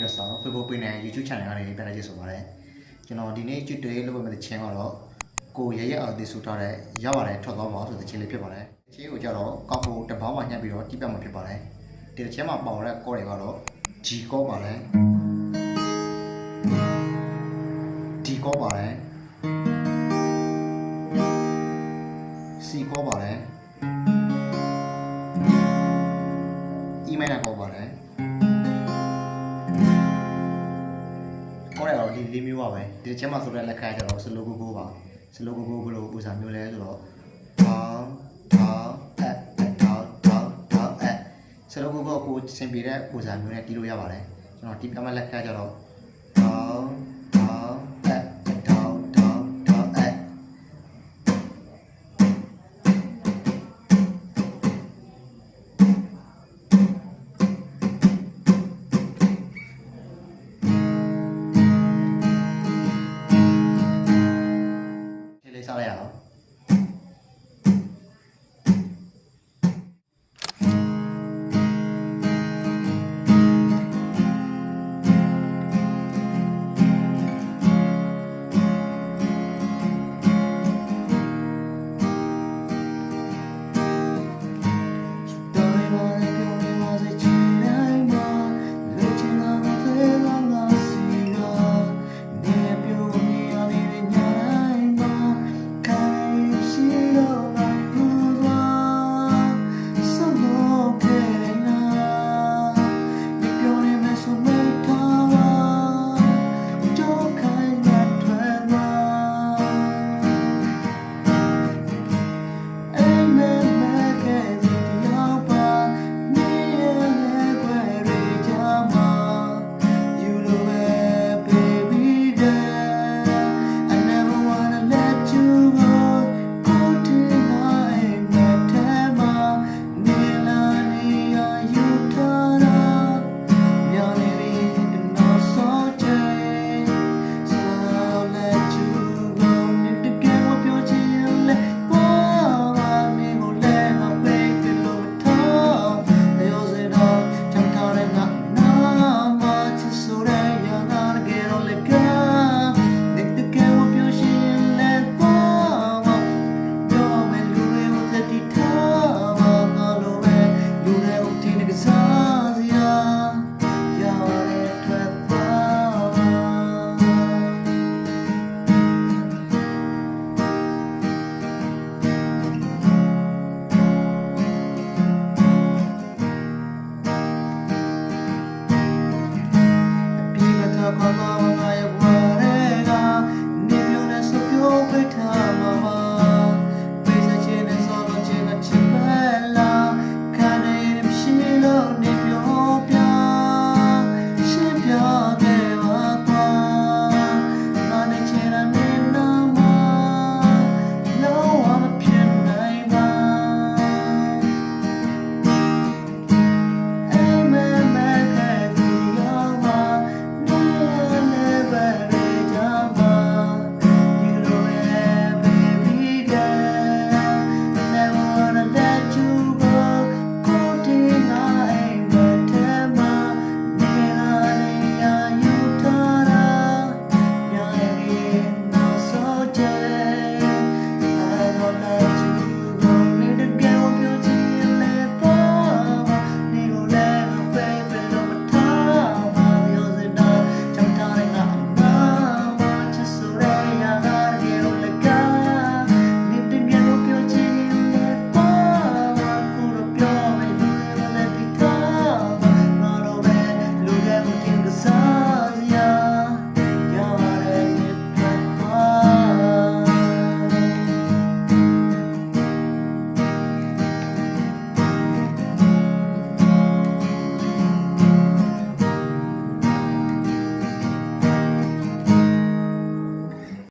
ပြီးတော့ဆောင်း Facebook page နဲ့ YouTube channel ကနေပြန်လာကြည့်ဆိုပါတယ်ကျွန်တော်ဒီနေ့ကျွတ်တွေလုပ်ပေးမယ့်တဲ့ချင်းကတော့ကိုရရအောင်တည်ဆူထားတဲ့ရပါတယ်ထွက်သွားပါဆိုတဲ့ချင်းလေးဖြစ်ပါတယ်ချင်းကိုကြတော့ကောက်ဖို့တပေါင်းမှညှက်ပြီးတော့တိပြတ်မှာဖြစ်ပါတယ်ဒီချင်းမှာပေါတဲ့ကော့တွေကတော့ G ကော့ပါတယ် D ကော့ပါတယ် C ကော့ပါတယ် E minor ကော့ပါတယ်ကော့ရတော့ဒီလေးမျိုးပါပဲဒီချင်းမှာဆိုတဲ့လက်ခံကြတော့ slow go ပါ slow go ဘယ်လိုပုံစံမျိုးလဲဆိုတော့ down down up down down down up slow go ကိုစင်ပြတဲ့ပုံစံမျိုးနဲ့တီးလို့ရပါတယ်ကျွန်တော်ဒီပြမလက်ခံကြတော့ down